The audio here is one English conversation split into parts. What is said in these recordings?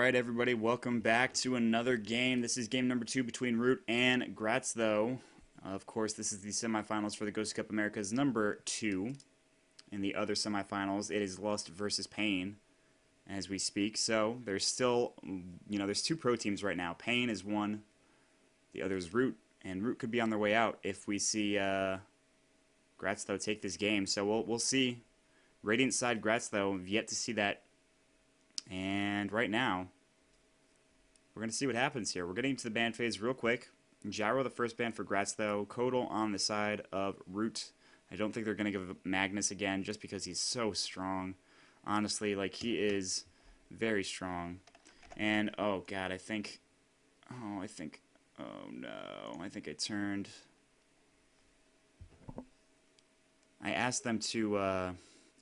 Alright everybody, welcome back to another game. This is game number 2 between Root and Grats Tho. Of course, this is the semifinals for the GosuCup Americas number 2. In the other semifinals, it is Lust versus Pain as we speak. So, there's still, there's 2 pro teams right now. Pain is one, the other is Root. And Root could be on their way out if we see Grats Tho take this game. So, we'll see. Radiant side Grats Tho, we've yet to see that. And right now, we're going to see what happens here. We're getting into the ban phase real quick. Gyro the first ban for Grats Tho. Kodal on the side of Root. I don't think they're going to give Magnus again just because he's so strong. Honestly, like, he is very strong. And, oh god, I think I turned... I asked them to,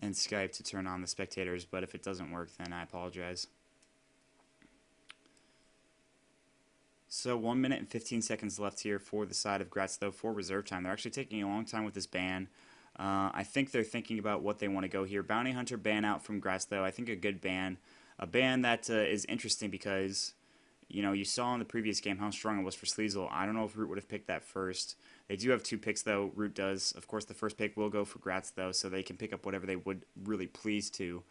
in Skype to turn on the spectators, but if it doesn't work, then I apologize. So 1 minute and 15 seconds left here for the side of Grats Tho for reserve time. They're actually taking a long time with this ban. I think they're thinking about what they want to go here. Bounty Hunter ban out from Grats Tho. I think a good ban. A ban that is interesting because, you saw in the previous game how strong it was for Sleazel. I don't know if Root would have picked that first. They do have 2 picks, though. Root does. Of course, the first pick will go for Grats Tho, so they can pick up whatever they would really please to.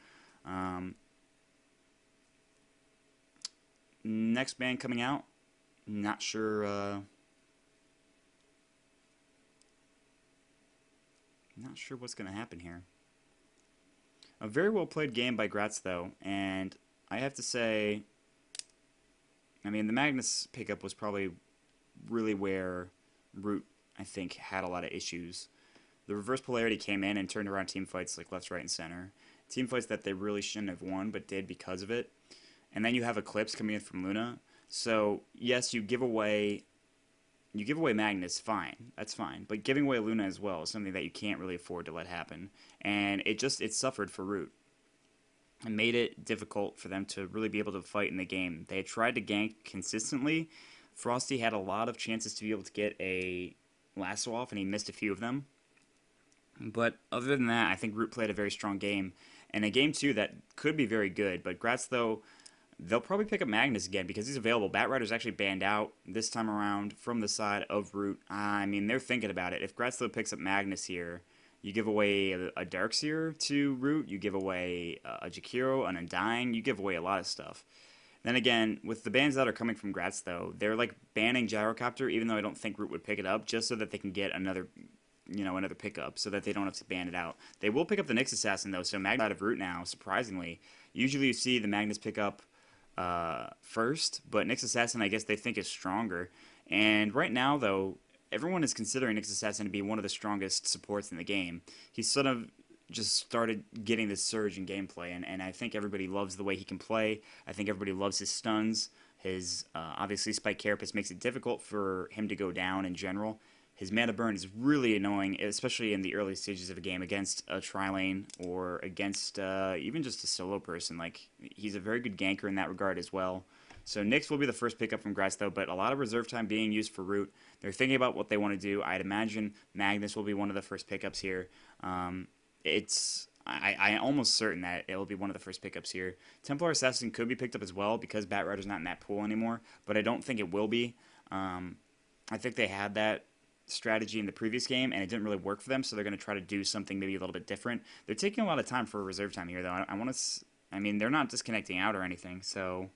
Next ban coming out. Not sure. Not sure what's going to happen here. A very well played game by Grats Tho, and I have to say, I mean, the Magnus pickup was probably really where Root, I think, had a lot of issues. The reverse polarity came in and turned around team fights like left, right, and center. Team fights that they really shouldn't have won, but did because of it. And then you have Eclipse coming in from Luna. So, yes, you give away Magnus, fine. That's fine. But giving away Luna as well is something that you can't really afford to let happen. And it suffered for Root. It made it difficult for them to really be able to fight in the game. They had tried to gank consistently. Frosty had a lot of chances to be able to get a lasso off, and he missed a few of them. But other than that, I think Root played a very strong game. And a game, too, that could be very good. But Grats Tho, they'll probably pick up Magnus again because he's available. Batrider's actually banned out this time around from the side of Root. I mean, they're thinking about it. If Grats Tho picks up Magnus here, you give away a Darkseer to Root, you give away a Jakiro, an Undying, you give away a lot of stuff. Then again, with the bans that are coming from Grats Tho, they're like banning Gyrocopter, even though I don't think Root would pick it up, just so that they can get another pickup, so that they don't have to ban it out. They will pick up the Nyx Assassin, though, so Magnus out of Root now, surprisingly. Usually you see the Magnus pick up first, but Nyx Assassin, I guess they think is stronger. And right now, though, everyone is considering Nyx Assassin to be one of the strongest supports in the game. He's sort of just started getting this surge in gameplay, and I think everybody loves the way he can play. I think everybody loves his stuns. His, obviously, Spike Carapace makes it difficult for him to go down in general. His mana burn is really annoying, especially in the early stages of a game against a tri-lane or against even just a solo person. Like, he's a very good ganker in that regard as well. So Nyx will be the first pickup from Grats Tho, but a lot of reserve time being used for Root. They're thinking about what they want to do. I'd imagine Magnus will be one of the first pickups here. I'm almost certain that it will be one of the first pickups here. Templar Assassin could be picked up as well because Batrider's not in that pool anymore, but I don't think it will be. I think they had that strategy in the previous game, and it didn't really work for them, so they're going to try to do something maybe a little bit different. They're taking a lot of time for reserve time here, though. I mean, they're not disconnecting out or anything, so...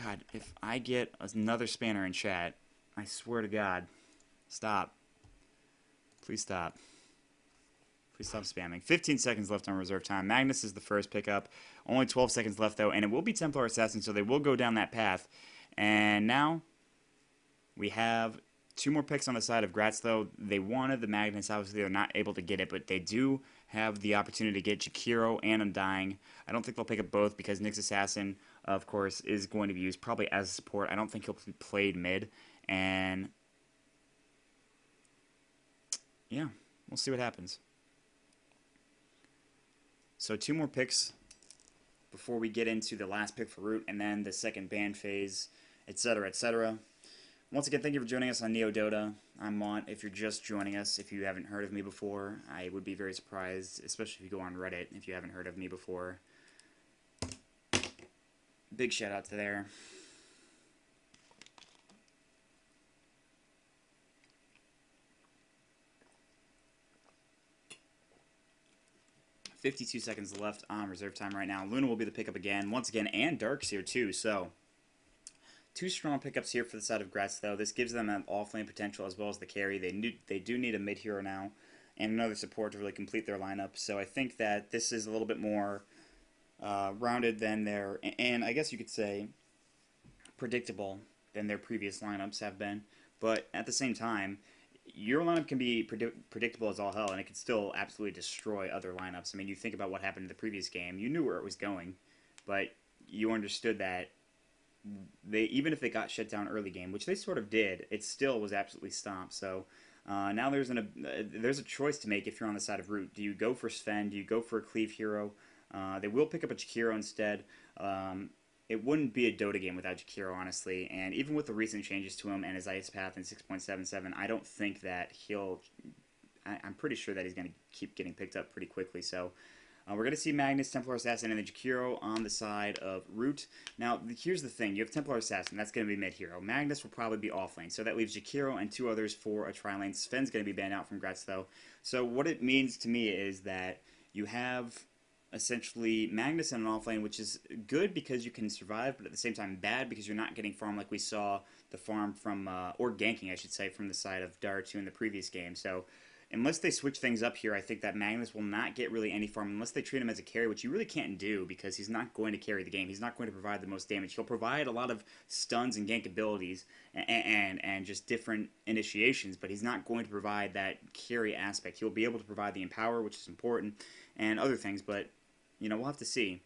God, if I get another spanner in chat, I swear to God, stop. Please stop. Please stop spamming. 15 seconds left on reserve time. Magnus is the first pickup. Only 12 seconds left, though, and it will be Templar Assassin, so they will go down that path. And now we have 2 more picks on the side of Grats Tho. They wanted the Magnus. Obviously, they're not able to get it, but they do have the opportunity to get Jakiro and Undying. I don't think they'll pick up both because Nyx Assassin, of course, is going to be used probably as a support. I don't think he'll be played mid. And, yeah, we'll see what happens. So 2 more picks before we get into the last pick for Root and then the second ban phase, etc., etc. Once again, thank you for joining us on Neo Dota. I'm Maut. If you're just joining us, if you haven't heard of me before, I would be very surprised, especially if you go on Reddit, if you haven't heard of me before. Big shout out to there. 52 seconds left on reserve time right now. Luna will be the pickup again, once again, and Dark's here too. So, two strong pickups here for the side of Grats Tho. This gives them an off-lane potential as well as the carry. They do need a mid-hero now and another support to really complete their lineup. So I think that this is a little bit more rounded than their, and I guess you could say predictable than their previous lineups have been. But at the same time, your lineup can be predictable as all hell, and it can still absolutely destroy other lineups. I mean, you think about what happened in the previous game. You knew where it was going, but you understood that they, even if they got shut down early game, which they sort of did, it still was absolutely stomped. So now there's a choice to make if you're on the side of Root. Do you go for Sven? Do you go for a cleave hero? They will pick up a Jakiro instead. It wouldn't be a Dota game without Jakiro, honestly. And even with the recent changes to him and his Ice Path in 6.77, I don't think that he'll... I'm pretty sure that he's going to keep getting picked up pretty quickly. So we're going to see Magnus, Templar Assassin, and the Jakiro on the side of Root. Now, here's the thing. You have Templar Assassin. That's going to be mid-hero. Magnus will probably be off-lane. So that leaves Jakiro and two others for a tri-lane. Sven's going to be banned out from Grats Tho. So what it means to me is that you have essentially Magnus in an offlane, which is good because you can survive, but at the same time bad because you're not getting farm like we saw the farm from, or ganking, I should say, from the side of Dart 2 in the previous game. So unless they switch things up here, I think that Magnus will not get really any farm unless they treat him as a carry, which you really can't do because he's not going to carry the game. He's not going to provide the most damage. He'll provide a lot of stuns and gank abilities and just different initiations, but he's not going to provide that carry aspect. He'll be able to provide the empower, which is important, and other things, but you know, we'll have to see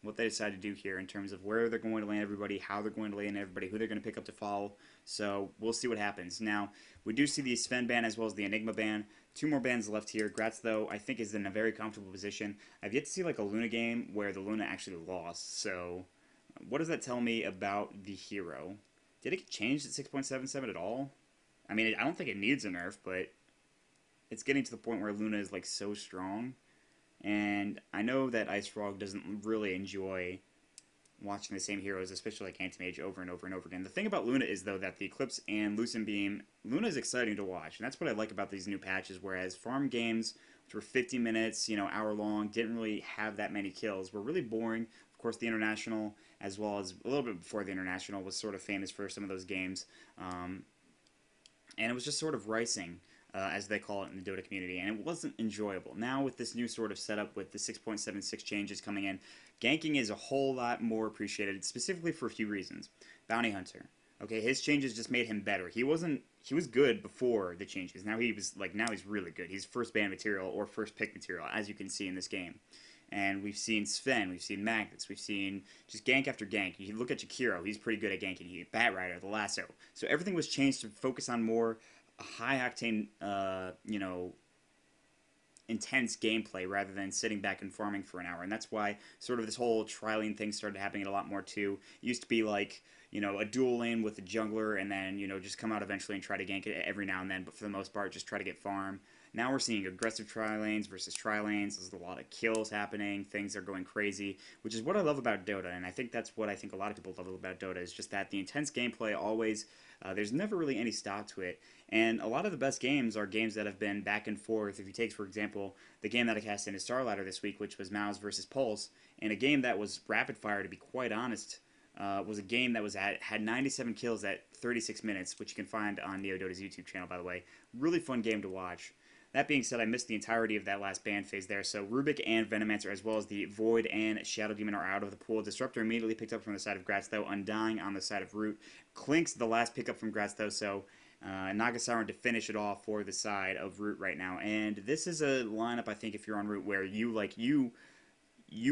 what they decide to do here in terms of where they're going to land everybody, how they're going to land everybody, who they're going to pick up to follow. So we'll see what happens. Now, we do see the Sven ban as well as the Enigma ban. Two more bans left here. Grats, though, I think is in a very comfortable position. I've yet to see like a Luna game where the Luna actually lost. So what does that tell me about the hero? Did it get changed at 6.77 at all? I mean, I don't think it needs a nerf, but it's getting to the point where Luna is like so strong. And I know that Ice Frog doesn't really enjoy watching the same heroes, especially like Anti-Mage, over and over and over again. The thing about Luna is, though, that the Eclipse and Lucent Beam, Luna is exciting to watch. And that's what I like about these new patches, whereas farm games, which were 50 minutes, you know, hour long, didn't really have that many kills, were really boring. Of course, the International, as well as a little bit before the International, was sort of famous for some of those games. And it was just sort of ricing. As they call it in the Dota community, and it wasn't enjoyable. Now with this new sort of setup with the 6.76 changes coming in, ganking is a whole lot more appreciated, specifically for a few reasons. Bounty Hunter. Okay, his changes just made him better. He was good before the changes. Now he's really good. He's first ban material or first pick material, as you can see in this game. And we've seen Sven, we've seen Magnus, we've seen just gank after gank. You look at Jakiro, he's pretty good at ganking. Bat Rider, the lasso. So everything was changed to focus on more high octane, you know, intense gameplay rather than sitting back and farming for an hour. And that's why sort of this whole tri-lane thing started happening a lot more too. It used to be like, you know, a dual lane with a jungler and then, you know, just come out eventually and try to gank it every now and then, but for the most part just try to get farm. Now we're seeing aggressive tri-lanes versus tri-lanes. There's a lot of kills happening. Things are going crazy, which is what I love about Dota. And I think that's what I think a lot of people love about Dota is just that the intense gameplay always, there's never really any stop to it. And a lot of the best games are games that have been back and forth. If you take, for example, the game that I cast into Starladder this week, which was Maus versus Pulse, and a game that was rapid fire, to be quite honest, was a game that had 97 kills at 36 minutes, which you can find on NeoDota's YouTube channel, by the way. Really fun game to watch. That being said, I missed the entirety of that last ban phase there, so Rubik and Venomancer, as well as the Void and Shadow Demon, are out of the pool. Disruptor immediately picked up from the side of Grats Tho, Undying on the side of Root. Clink's the last pickup from Grats Tho, so Nagasauron to finish it off for the side of Root right now. And this is a lineup, I think, if you're on Root, where you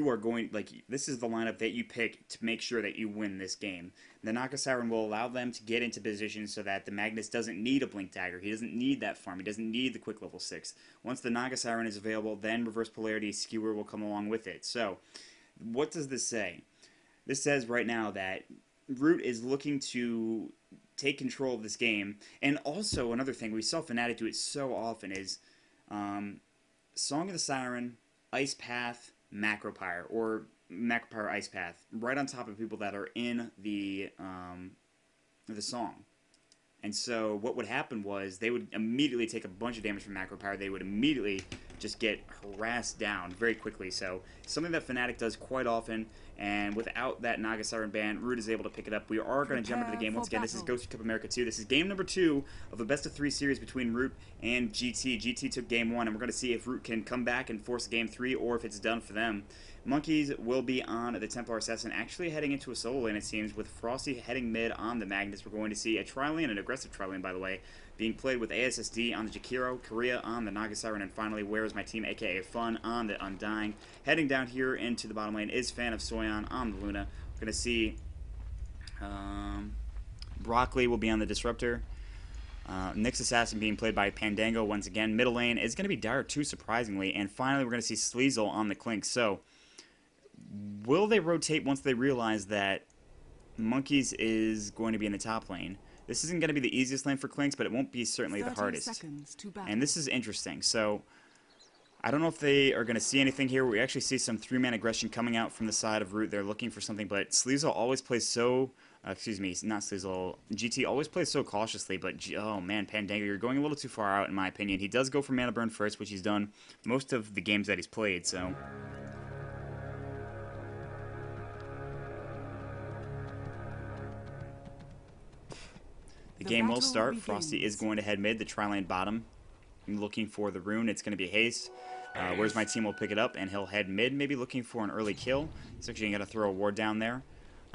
are going, like, this is the lineup that you pick to make sure that you win this game. The Nagasauron will allow them to get into position so that the Magnus doesn't need a Blink Dagger. He doesn't need that farm. He doesn't need the quick level 6. Once the Nagasauron is available, then Reverse Polarity Skewer will come along with it. So, what does this say? This says right now that Root is looking to take control of this game. And also, another thing, we saw Fnatic do it so often is Song of the Siren, Ice Path, Macropyre, or Macro Power Ice Path right on top of people that are in the song. And so what would happen was they would immediately take a bunch of damage from Macro Power. They would immediately just get harassed down very quickly. So something that Fnatic does quite often, and without that Naga Siren ban, Root is able to pick it up. We are going to jump into the game once again. This is GosuCup America 2. This is game number 2 of a best-of-3 series between Root and GT. GT took game 1, and we're going to see if Root can come back and force game 3 or if it's done for them. Monkeys will be on the Templar Assassin, actually heading into a solo lane, it seems, with Frosty heading mid on the Magnus. We're going to see a tri-lane, an aggressive tri-lane, by the way, being played with ASSD on the Jakiro, Korea on the Naga Siren, and finally, Where Is My Team, aka Fun, on the Undying. Heading down here into the bottom lane is Fan of Soyan on the Luna. We're going to see Broccoli will be on the Disruptor. Nyx Assassin being played by Pandango once again. Middle lane is going to be Dire 2, surprisingly. And finally, we're going to see Sleazel on the Clink. So, will they rotate once they realize that Monkeys is going to be in the top lane? This isn't going to be the easiest lane for Clinks, but it won't be certainly the hardest. And this is interesting. So, I don't know if they are going to see anything here. We actually see some 3-man aggression coming out from the side of Root. They're looking for something, but Sleazel always plays so... excuse me, not Sleazel. GT always plays so cautiously, but oh man, Pandango, you're going a little too far out in my opinion. He does go for mana burn first, which he's done most of the games that he's played, so... The game will start. Frosty is going to head mid, the tri-lane bottom. I'm looking for the rune. It's going to be haste. Where's My Team will pick it up, and he'll head mid, maybe looking for an early kill. He's actually going to throw a ward down there.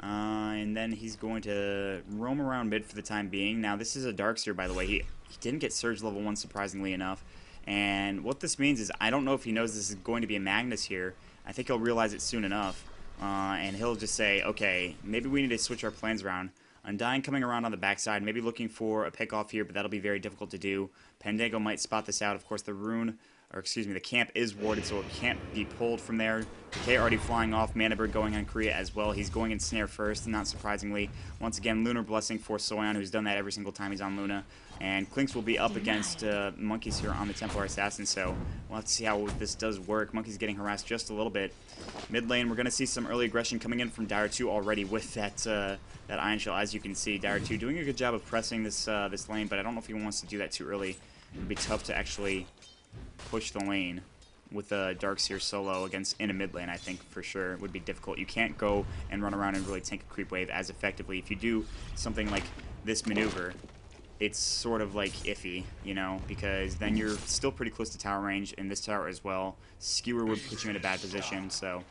And then he's going to roam around mid for the time being. Now, this is a Darkseer, by the way. He didn't get Surge level 1, surprisingly enough. And what this means is, I don't know if he knows this is going to be a Magnus here. I think he'll realize it soon enough. And he'll just say, okay, maybe we need to switch our plans around. Undying coming around on the backside, maybe looking for a pick off here, but that'll be very difficult to do. Pandango might spot this out. Of course, the rune, or excuse me, the camp is warded, so it can't be pulled from there. Decay already flying off, Mana Bird going on Korea as well. He's going in Snare first, not surprisingly. Once again, Lunar Blessing for Soyan, who's done that every single time he's on Luna. And Clinks will be up against Monkeys here on the Templar Assassin, so we'll have to see how this does work. Monkeys getting harassed just a little bit. Mid lane, we're going to see some early aggression coming in from Dire 2 already with that Iron Shell. As you can see, Dire 2 doing a good job of pressing this lane, but I don't know if he wants to do that too early. It would be tough to actually push the lane with a Darkseer solo in a mid lane, I think, for sure. It would be difficult. You can't go and run around and really tank a creep wave as effectively. If you do something like this maneuver, it's sort of like iffy, you know, because then you're still pretty close to tower range in this tower as well. Skewer would put you in a bad position, so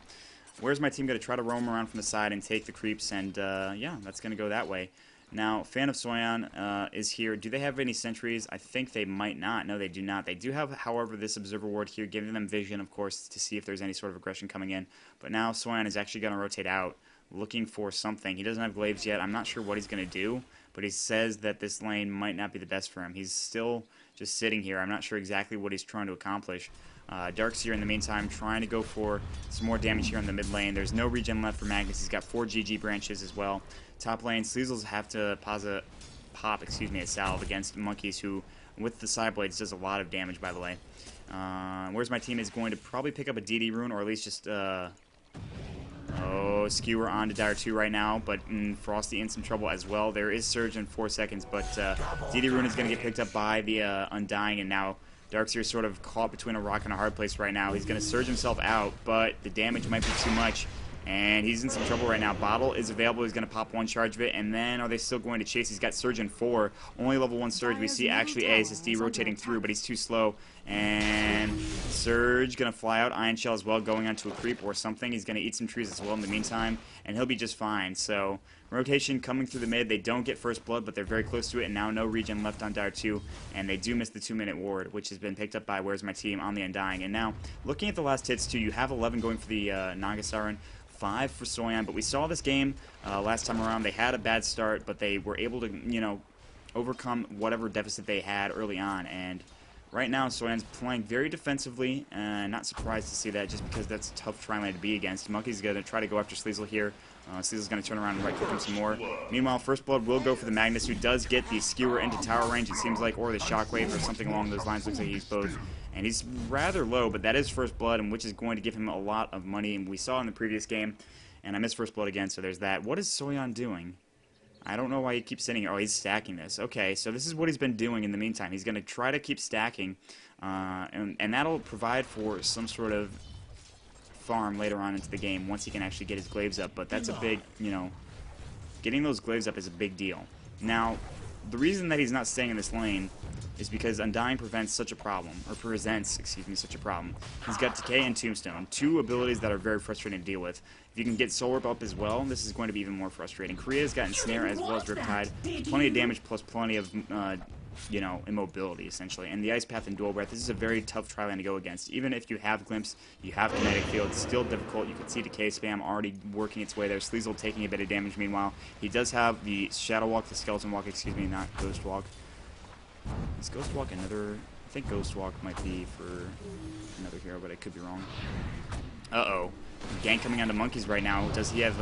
Where's My Team going to try to roam around from the side and take the creeps, and yeah, that's going to go that way. Now, Fan of Soyan is here. Do they have any sentries? I think they might not. No, they do not. They do have, however, this Observer Ward here, giving them vision, of course, to see if there's any sort of aggression coming in. But now Soyan is actually going to rotate out, looking for something. He doesn't have glaives yet. I'm not sure what he's going to do, but he says that this lane might not be the best for him. He's still just sitting here. I'm not sure exactly what he's trying to accomplish. Darkseer, in the meantime, trying to go for some more damage here on the mid lane. There's no regen left for Magnus. He's got 4 GG branches as well. Top lane, Sleazels have to pop a salve against Monkeys, who, with the side blades, does a lot of damage, by the way. Where's My Team is going to probably pick up a DD rune, or at least just... Skewer on to Dire 2 right now, but Frosty in some trouble as well. There is Surge in 4 seconds, but DD Rune is going to get picked up by the Undying, and now Darkseer is sort of caught between a rock and a hard place right now. He's going to Surge himself out, but the damage might be too much, and he's in some trouble right now. Bottle is available. He's going to pop 1 charge of it, and then are they still going to chase? He's got Surge in 4, only level 1 Surge. We see actually ASSD rotating through, but he's too slow, and Surge going to fly out. Iron Shell as well, going onto a creep or something. He's going to eat some trees as well in the meantime, and he'll be just fine. So rotation coming through the mid. They don't get first blood, but they're very close to it, and now no regen left on Dire 2, and they do miss the 2-minute ward, which has been picked up by Where's My Team on the Undying. And now, looking at the last hits too, you have 11 going for the Naga Siren, 5 for Soyan, but we saw this game last time around. They had a bad start, but they were able to, you know, overcome whatever deficit they had early on, and right now, Soyan's playing very defensively, and not surprised to see that just because that's a tough tri-lane to be against. Monkey's going to try to go after Sleazel here. Sleazel's going to turn around and right-click him some more. Meanwhile, First Blood will go for the Magnus, who does get the Skewer into tower range, it seems like, or the Shockwave or something along those lines. Looks like he's both. And he's rather low, but that is First Blood, and which is going to give him a lot of money. And we saw in the previous game, and I missed First Blood again, so there's that. What is Soyan doing? I don't know why he keeps sitting here. Oh, he's stacking this. Okay, so this is what he's been doing in the meantime. He's going to try to keep stacking, and that'll provide for some sort of farm later on into the game once he can actually get his glaives up. But that's a big, getting those glaives up is a big deal. Now, the reason that he's not staying in this lane is because Undying presents, such a problem. He's got Decay and Tombstone, two abilities that are very frustrating to deal with. If you can get Soul Rip up as well, this is going to be even more frustrating. Korea's got Ensnare as well as Riptide, plenty of damage plus plenty of, immobility, essentially. And the Ice Path and Dual Breath, this is a very tough tri-lane to go against. Even if you have Glimpse, you have Kinetic Field, it's still difficult. You can see Decay spam already working its way there. Sleazel taking a bit of damage meanwhile. He does have the Shadow Walk, the Skeleton Walk, not Ghost Walk. Is Ghost Walk another... I think Ghost Walk might be for another hero, but I could be wrong. Uh-oh. Gank coming onto Monkeys right now. Does he have,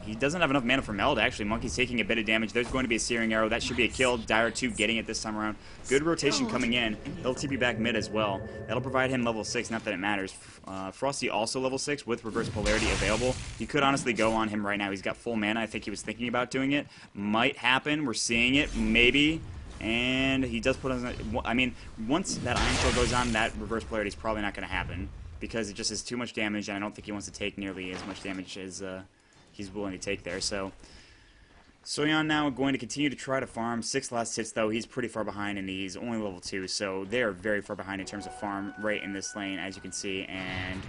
he doesn't have enough mana for Meld, actually. Monkey's taking a bit of damage. There's going to be a Searing Arrow. That should be a kill. Dire 2 getting it this time around. Good rotation coming in. He'll TP back mid as well. That'll provide him level 6, not that it matters. Frosty also level 6 with Reverse Polarity available. You could honestly go on him right now. He's got full mana. I think he was thinking about doing it. Might happen. We're seeing it. Maybe. And he does put on... I mean, once that Iron Shell goes on, that Reverse Polarity is probably not going to happen, because it just has too much damage, and I don't think he wants to take nearly as much damage as he's willing to take there. So Soyan now going to continue to try to farm. 6 last hits, though. He's pretty far behind, and he's only level 2, so they're very far behind in terms of farm rate in this lane, as you can see. And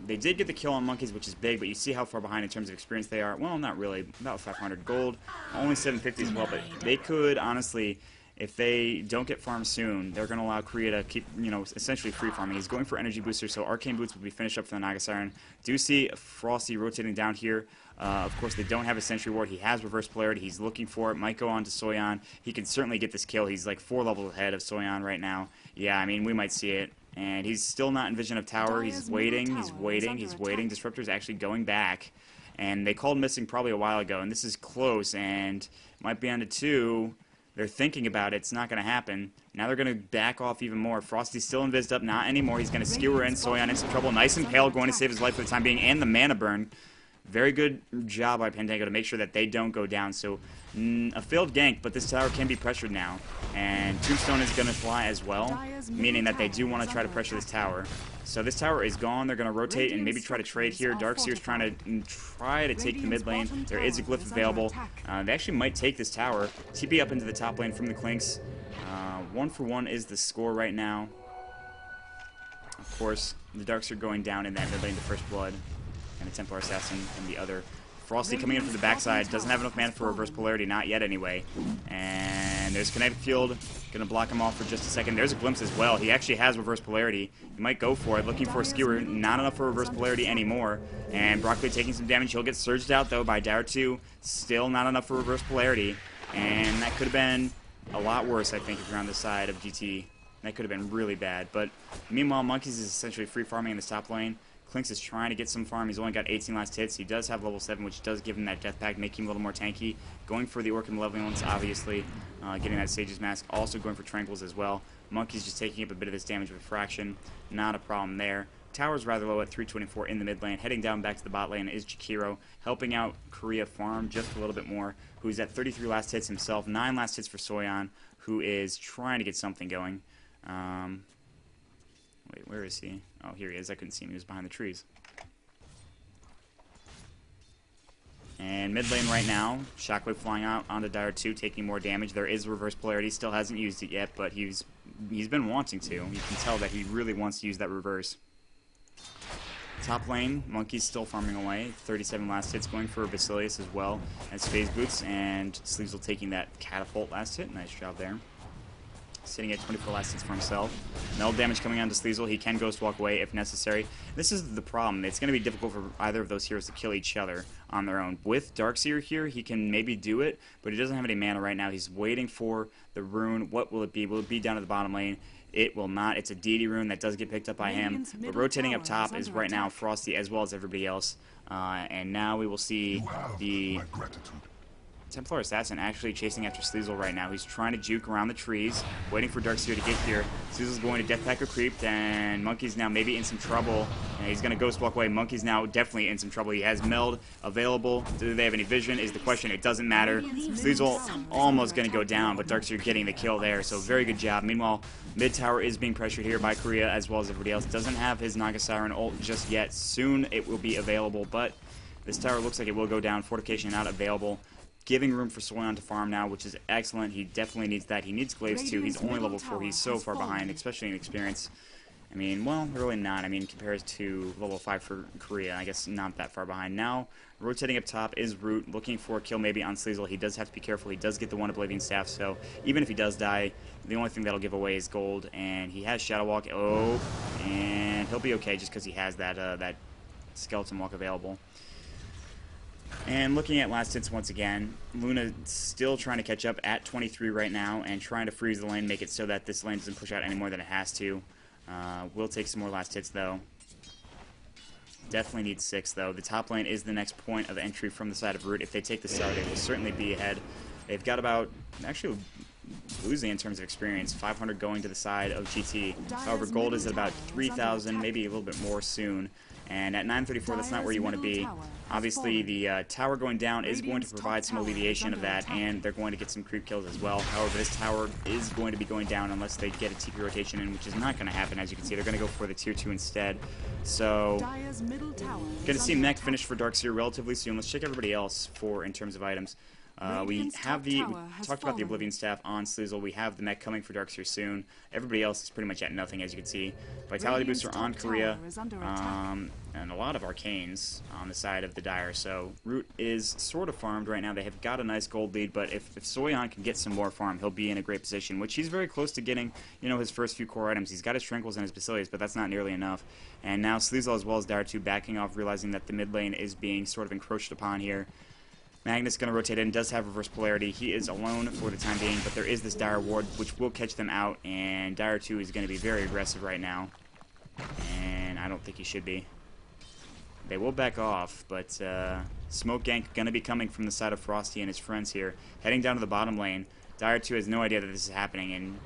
they did get the kill on Monkeys, which is big, but you see how far behind in terms of experience they are. Well, not really. About 500 gold. Only 750 as well, but they could, honestly... If they don't get farmed soon, they're going to allow Korea to keep, essentially free farming. He's going for energy booster, so Arcane Boots will be finished up for the Naga Siren. Do see Frosty rotating down here. Of course, they don't have a Sentry Ward. He has Reverse Polarity. He's looking for it. Might go on to Soyan. He can certainly get this kill. He's like 4 levels ahead of Soyan right now. Yeah, I mean, we might see it. And he's still not in vision of tower. He's waiting. He's waiting. He's waiting. Disruptor's actually going back. And they called missing probably a while ago. And this is close. And might be on to 2. They're thinking about it. It's not going to happen. Now they're going to back off even more. Frosty's still invised up. Not anymore. He's going to skewer in. Soyan in some trouble. Nice and Pale going to save his life for the time being. And the mana burn. Very good job by Pandango to make sure that they don't go down. So a failed gank, but this tower can be pressured now. And Tombstone is going to fly as well, meaning that they do want to try to pressure this tower. So this tower is gone. They're going to rotate and maybe try to trade here. Darkseer's trying to take the mid lane. There is a glyph available. They actually might take this tower. TP up into the top lane from the Clinks. 1-for-1 is the score right now. Of course, the Darkseer going down in that mid lane, the First Blood, and a Templar Assassin in the other. Frosty coming in from the backside. Doesn't have enough mana for Reverse Polarity. Not yet, anyway. And there's Kinetic Field. Going to block him off for just a second. There's a Glimpse as well. He actually has Reverse Polarity. He might go for it. Looking for a Skewer. Not enough for Reverse Polarity anymore. And Broccoli taking some damage. He'll get surged out, though, by Dire 2. Still not enough for Reverse Polarity. And that could have been a lot worse, I think, if you're on the side of GT. That could have been really bad. But meanwhile, Monkeys is essentially free farming in this top lane. Clinks is trying to get some farm. He's only got 18 last hits. He does have level 7, which does give him that death pack, making him a little more tanky. Going for the Orc and Malevolence, obviously. Getting that Sage's Mask. Also going for Tranquils as well. Monkey's just taking up a bit of this damage with Fraction. Not a problem there. Tower's rather low at 324 in the mid lane. Heading down back to the bot lane is Jakiro, helping out Korea farm just a little bit more, who's at 33 last hits himself. 9 last hits for Soyan, who is trying to get something going. Wait, where is he? Oh, here he is. I couldn't see him. He was behind the trees. And mid lane right now, Shockwave flying out onto Dire 2, taking more damage. There is Reverse Polarity. Still hasn't used it yet, but he's been wanting to. You can tell that he really wants to use that reverse. Top lane, Monkey's still farming away. 37 last hits, going for Basilius as well as Phase Boots, and Sleazel taking that Catapult last hit. Nice job there. Sitting at 24 last hits for himself. Meld damage coming onto Sleazel. He can Ghost Walk away if necessary. This is the problem. It's going to be difficult for either of those heroes to kill each other. on their own. With Darkseer here, he can maybe do it, but he doesn't have any mana right now. He's waiting for the rune. What will it be? Will it be down to the bottom lane? It will not. It's a deity rune that does get picked up by him. But rotating up top is right now Frosty as well as everybody else. And now we will see the Templar Assassin actually chasing after Sleazel right now. He's trying to juke around the trees, waiting for Darkseer to get here. Sleazel's going to Deathpack or Creep, and Monkey's now maybe in some trouble. And he's going to Ghost Walk away. Monkey's now definitely in some trouble. He has Meld available. Do they have any vision is the question. It doesn't matter. Sleazel almost going to go down, but Darkseer getting the kill there, so very good job. Meanwhile, mid tower is being pressured here by Korea as well as everybody else. Doesn't have his Naga Siren ult just yet. Soon it will be available, but this tower looks like it will go down. Fortification not available. Giving room for Soyan to farm now, which is excellent. He definitely needs that. He needs Glaives too. He's only level 4. He's so far behind, especially in experience. I mean, well, really not. I mean, compared to level 5 for Korea, I guess not that far behind. Now, rotating up top is Root, looking for a kill maybe on Sleazel. He does have to be careful. He does get the one Oblivion Staff, so even if he does die, the only thing that'll give away is gold. And he has Shadow Walk. Oh, and he'll be okay just because he has that, that Skeleton Walk available. And looking at last hits once again, Luna still trying to catch up at 23 right now and trying to freeze the lane, make it so that this lane doesn't push out any more than it has to. Will take some more last hits though. Definitely needs 6 though. The top lane is the next point of entry from the side of Root. If they take the star, they will certainly be ahead. They've got about, actually losing in terms of experience, 500 going to the side of GT. However, gold is at about 3,000, maybe a little bit more soon. And at 934, that's not where you want to be. Obviously, the tower going down is going to provide some alleviation of that, and they're going to get some creep kills as well. However, this tower is going to be going down unless they get a TP rotation in, which is not going to happen, as you can see. They're going to go for the tier 2 instead. So, going to see mech finish for Darkseer relatively soon. Let's check everybody else in terms of items. We talked about the Oblivion Staff on Sleazel. We have the mech coming for Darkseer soon. Everybody else is pretty much at nothing, as you can see. Vitality booster on Korea, and a lot of arcanes on the side of the Dire. So Root is sort of farmed right now. They have got a nice gold lead, but if Soyan can get some more farm, he'll be in a great position, which he's very close to getting, you know, his first few core items. He's got his Tranquils and his Basilius, but that's not nearly enough. And now Sleazel as well as Dire 2 backing off, realizing that the mid lane is being sort of encroached upon here. Magnus going to rotate in, does have reverse polarity. He is alone for the time being, but there is this Dire ward, which will catch them out, and Dire 2 is going to be very aggressive right now. And I don't think he should be. They will back off, but Smoke Gank going to be coming from the side of Frosty and his friends here. Heading down to the bottom lane. Dire 2 has no idea that this is happening, and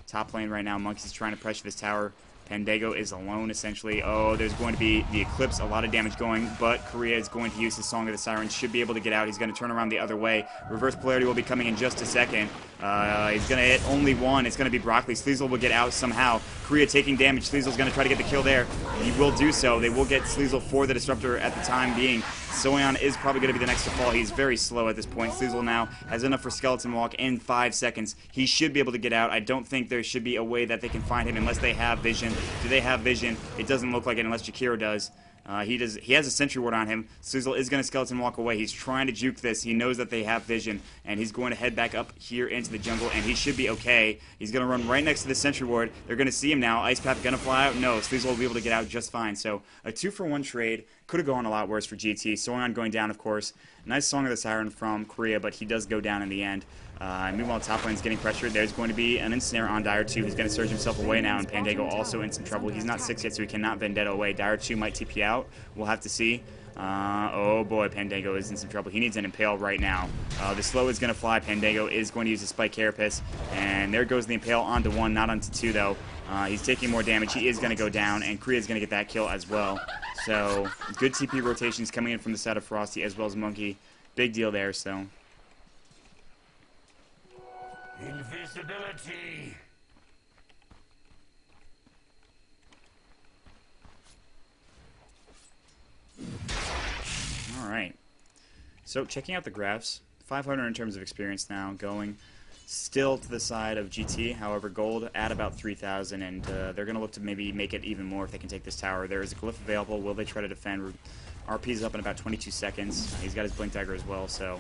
top lane right now, Monkey's trying to pressure this tower. Pandago is alone, essentially. Oh, there's going to be the Eclipse, a lot of damage going, but Korea is going to use his Song of the Siren, should be able to get out. He's going to turn around the other way. Reverse Polarity will be coming in just a second. He's going to hit only one. It's going to be Broccoli. Sleazel will get out somehow. Korea taking damage. Sleazel's going to try to get the kill there. He will do so. They will get Sleazel for the Disruptor at the time being. Soyan is probably going to be the next to fall. He's very slow at this point. Sleazel now has enough for Skeleton Walk in 5 seconds. He should be able to get out. I don't think there should be a way that they can find him unless they have vision. Do they have vision? It doesn't look like it unless Jakiro does. He has a Sentry Ward on him. Sleazel is going to Skeleton Walk away. He's trying to juke this. He knows that they have vision, and he's going to head back up here into the jungle, and he should be okay. He's going to run right next to the Sentry Ward. They're going to see him now. Ice Path going to fly out? No. Sleazel will be able to get out just fine. So a 2-for-1 trade. Could have gone a lot worse for GT. Soyan going down, of course. Nice Song of the Siren from Korea, but he does go down in the end. Meanwhile, top lane's getting pressured. There's going to be an Ensnare on Dire 2. He's going to surge himself away now, and Pandago also in some trouble. He's not 6 yet, so he cannot Vendetta away. Dire 2 might TP out. We'll have to see. Oh boy, Pandago is in some trouble. He needs an Impale right now. The slow is going to fly. Pandago is going to use a Spike Carapace, and there goes the Impale onto 1, not onto 2 though. He's taking more damage. He is going to go down, and Korea is going to get that kill as well. So good TP rotations coming in from the side of Frosty as well as Monkey. Big deal there, so. Invisibility. All right. So checking out the graphs, 500 in terms of experience now, going still to the side of GT. However, gold at about 3,000, and they're going to look to maybe make it even more if they can take this tower. There is a glyph available. Will they try to defend? RP's up in about 22 seconds. He's got his Blink Dagger as well, so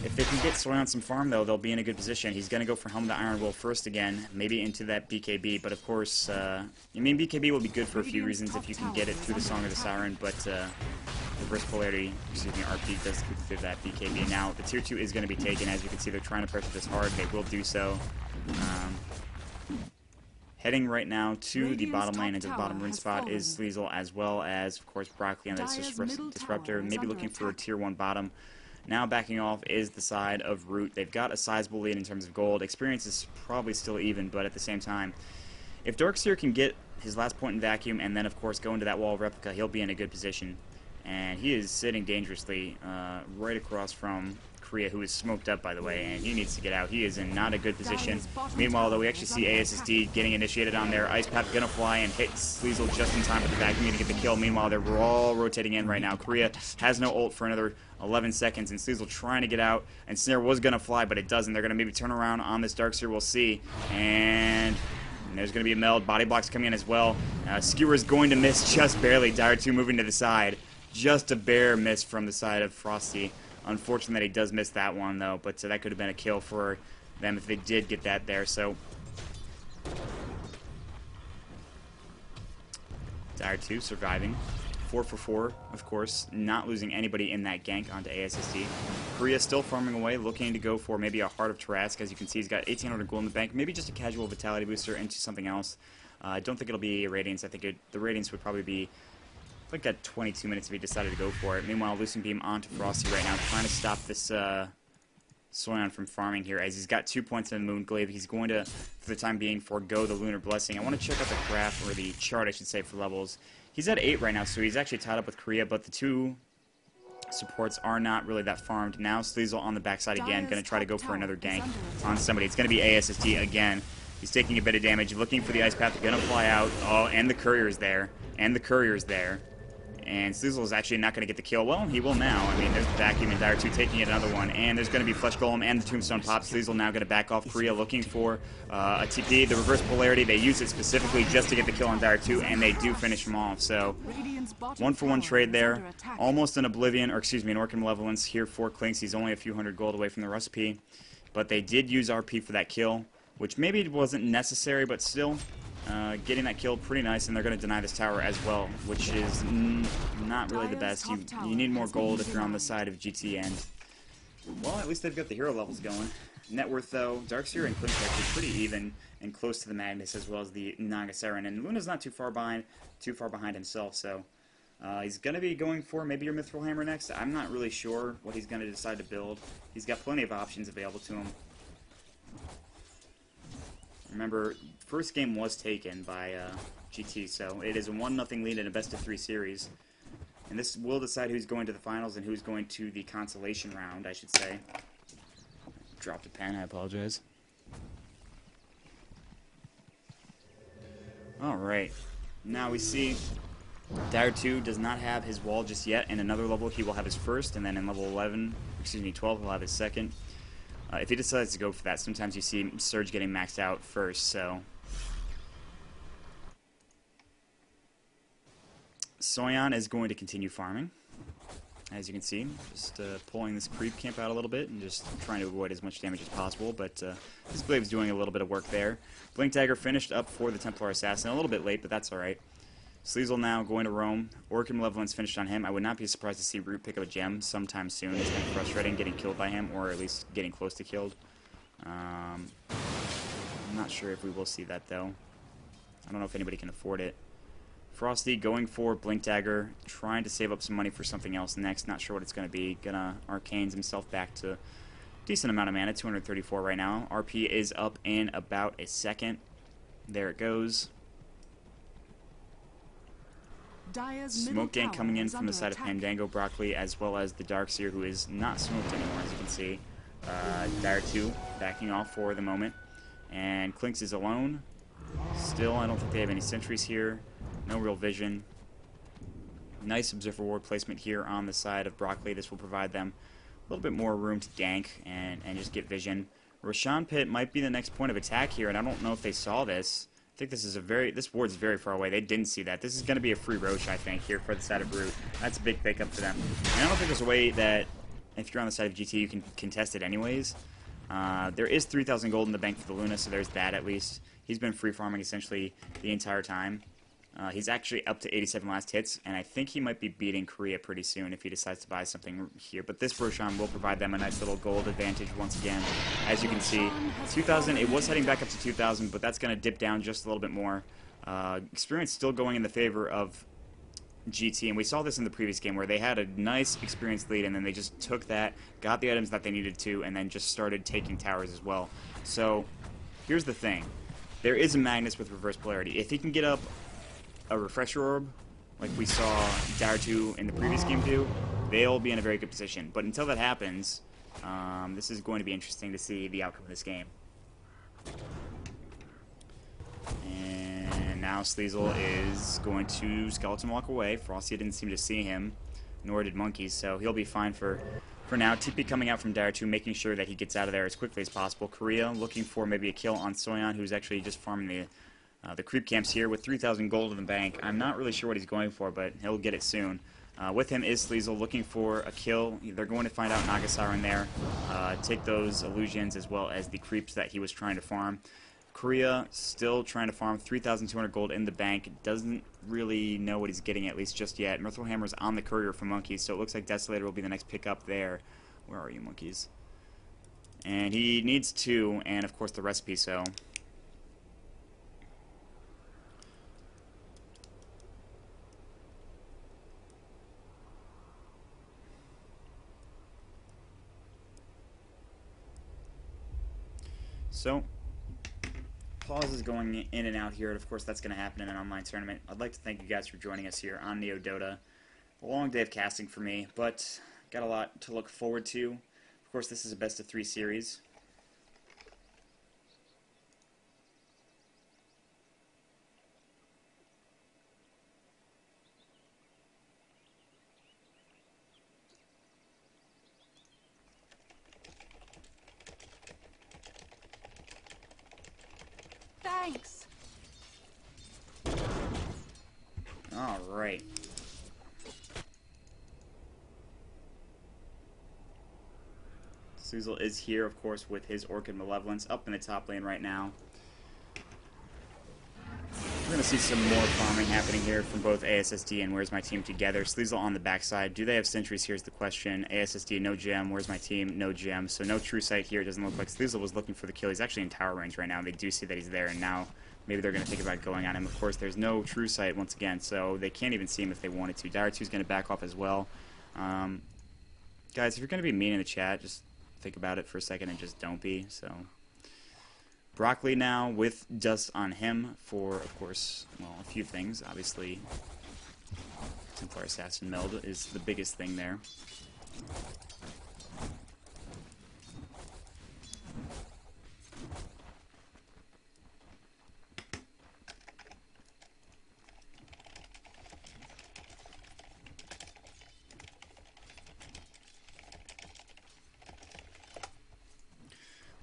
if they can get Soyan some farm, though, they'll be in a good position. He's going to go for Helm of the Iron Will first again, maybe into that BKB, but of course, I mean, BKB will be good for a few reasons if you can get it through the Song of the Siren, but reverse polarity, excuse me, RP does complete that BKB. Now, the tier 2 is going to be taken. As you can see, they're trying to pressure this hard. They will do so. Heading right now to the bottom lane, into the bottom rune spot is Sleazel, as well as, of course, Broccoli on this Disruptor, maybe looking for a tier 1 bottom. Now backing off is the side of Root. They've got a sizable lead in terms of gold. Experience is probably still even, but at the same time, if Darkseer can get his last point in vacuum and then, of course, go into that wall of replica, he'll be in a good position. And he is sitting dangerously right across from Korea, who is smoked up, by the way, and he needs to get out. He is in not a good position. Meanwhile, though, we actually see ASSD getting initiated on there. Ice Path gonna fly and hit Sleazel just in time with the vacuum to get the kill. Meanwhile, they're all rotating in right now. Korea has no ult for another 11 seconds, and Sleazel trying to get out, and Snare was gonna fly, but it doesn't. They're gonna maybe turn around on this Darkseer, we'll see. And there's going to be a meld. Body blocks coming in as well. Skewer's going to miss just barely. Dire 2 moving to the side. Just a bare miss from the side of Frosty. Unfortunate that he does miss that one, though. But that could have been a kill for them if they did get that there. So Dire 2 surviving. 4 for 4, of course, not losing anybody in that gank onto ASSD. Korea still farming away, looking to go for maybe a Heart of Tarask. As you can see, he's got 1,800 gold in the bank. Maybe just a casual Vitality booster into something else. I don't think it'll be a Radiance. I think the Radiance would probably be like at 22 minutes if he decided to go for it. Meanwhile, Lucent Beam onto Frosty right now, trying to stop this Soyon from farming here, as he's got 2 points in the Moonglaive. He's going to, for the time being, forego the Lunar Blessing. I want to check out the graph, or the chart, I should say, for levels. He's at 8 right now, so he's actually tied up with Korea, but the two supports are not really that farmed. Now Sleazel on the backside again, going to try to go for another gank on somebody. It's going to be ASSD again. He's taking a bit of damage, looking for the Ice Path, going to fly out. Oh, and the Courier's there. And the Courier's there. And Sleazel is actually not going to get the kill. Well, he will now. I mean, there's the vacuum and Dire 2 taking another one. And there's going to be Flesh Golem and the Tombstone pop. Sleazel now going to back off Korea, looking for a TP. The reverse polarity, they use it specifically just to get the kill on Dire 2, and they do finish him off. So, 1-for-1 trade there. Almost an Oblivion, or excuse me, an Orc Malevolence here for Clinks. He's only a few hundred gold away from the recipe. But they did use RP for that kill, which maybe wasn't necessary, but still. Getting that kill pretty nice, and they're going to deny this tower as well, which is not really the best. You need more gold if you're on the side of GT, and well, at least they've got the hero levels going. Net worth, though, Darkseer and Clint are actually pretty even and close to the Magnus, as well as the Naga Siren, and Luna's not too far behind himself, so he's going to be going for maybe your Mithril Hammer next. I'm not really sure what he's going to decide to build. He's got plenty of options available to him. Remember, first game was taken by GT, so it is a 1-0 lead in a best-of-3 series. And this will decide who's going to the finals and who's going to the consolation round, I should say. Dropped a pen, I apologize. Alright, now we see Dire 2 does not have his wall just yet. In another level, he will have his first, and then in level 12, he'll have his second. If he decides to go for that, sometimes you see Surge getting maxed out first, so. Soyon is going to continue farming, as you can see. Just pulling this creep camp out a little bit and just trying to avoid as much damage as possible, but this Glaive's doing a little bit of work there. Blink Dagger finished up for the Templar Assassin, a little bit late, but that's alright. Sleazel now going to roam. Orc Malevolence finished on him. I would not be surprised to see Root pick up a gem sometime soon. It's kind of frustrating getting killed by him, or at least getting close to killed. I'm not sure if we will see that, though. I don't know if anybody can afford it. Frosty going for Blink Dagger, trying to save up some money for something else next. Not sure what it's going to be. Gonna Arcanes himself back to a decent amount of mana, 234 right now. RP is up in about a second. There it goes. Smoke gank coming in from the side of Pandango, Broccoli, as well as the Darkseer, who is not smoked anymore, as you can see. Dire 2 backing off for the moment. And Clinks is alone. Still, I don't think they have any sentries here. No real vision. Nice Observer Ward placement here on the side of Broccoli. This will provide them a little bit more room to gank and just get vision. Roshan Pit might be the next point of attack here, and I don't know if they saw this. I think this is this ward's very far away. They didn't see that. This is going to be a free Roche, I think, here for the side of Root. That's a big pickup for them. And I don't think there's a way that, if you're on the side of GT, you can contest it anyways. There is 3,000 gold in the bank for the Luna, so there's that at least. He's been free farming essentially the entire time. He's actually up to 87 last hits, and I think he might be beating Korea pretty soon if he decides to buy something here. But this Roshan will provide them a nice little gold advantage once again. As you can see, 2,000, it was heading back up to 2,000, but that's going to dip down just a little bit more. Experience still going in the favor of GT, and we saw this in the previous game where they had a nice experience lead, and then they just took that, got the items that they needed to, and then just started taking towers as well. So, here's the thing. There is a Magnus with reverse polarity. If he can get up a refresher orb, like we saw Grats Tho in the previous game do, they'll be in a very good position. But until that happens, this is going to be interesting to see the outcome of this game. And now Sleazel is going to skeleton walk away. Frosty didn't seem to see him, nor did Monkeys, so he'll be fine for now. TP coming out from Grats Tho, making sure that he gets out of there as quickly as possible. Korea looking for maybe a kill on Soyeon, who's actually just farming the creep camps here with 3,000 gold in the bank. I'm not really sure what he's going for, but he'll get it soon. With him is Sleazel looking for a kill. They're going to find out Naga Siren there, take those illusions as well as the creeps that he was trying to farm. Korea still trying to farm 3,200 gold in the bank. Doesn't really know what he's getting at least just yet. Mirthful Hammer's on the courier for Monkeys, so it looks like Desolator will be the next pick up there. Where are you, Monkeys? And he needs 2, and of course the recipe, so... Pause is going in and out here, and of course that's going to happen in an online tournament. I'd like to thank you guys for joining us here on Neo Dota. A long day of casting for me, but got a lot to look forward to. Of course, this is a best-of-3 series. Thanks. All right. Sleazel is here, of course, with his Orchid Malevolence up in the top lane right now. We're going to see some more farming happening here from both ASSD and Where's My Team together. Sleazel on the backside. Do they have sentries? Here's the question. ASSD, no gem. Where's My Team? No gem. So no true sight here. It doesn't look like Sleazel was looking for the kill. He's actually in tower range right now. They do see that he's there, and now maybe they're going to think about going on him. Of course, there's no true sight once again, so they can't even see him if they wanted to. Grats Tho's going to back off as well. Guys, if you're going to be mean in the chat, just think about it for a second and just don't be. So Broccoli now with dust on him for, of course, well, a few things. Obviously, Templar Assassin meld is the biggest thing there.